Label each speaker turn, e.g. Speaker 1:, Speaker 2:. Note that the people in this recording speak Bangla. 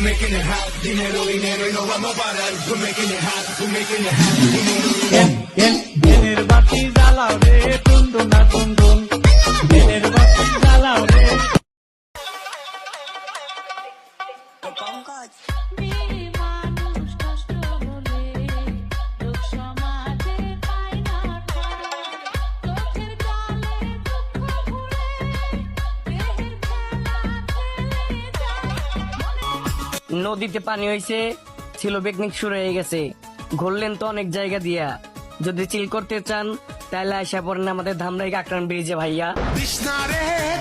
Speaker 1: making it hot, dinero, dinero, y no vamos a parar. We're making it hot, we're making it hot, dinero, dinero.
Speaker 2: দিনের বাতি জ্বালাও রে টুনটুন না টুনটুন দিনের বাতি জ্বালাও রে
Speaker 3: মানুষ কষ্ট বলে লোক সমাজে পায় না চোখের জলে দুঃখ ভুলে দেহের খেলা খেলে যায়
Speaker 4: নদীতে পানি হয়েছে, ছিল পিকনিক শুরু হয়ে গেছে। ঘুরলেন তো অনেক জায়গা দিয়া, যদি চিল করতে চান তাহলে আশা পড়েন আমাদের ধামরাই কাকরান ব্রিজে ভাইয়া।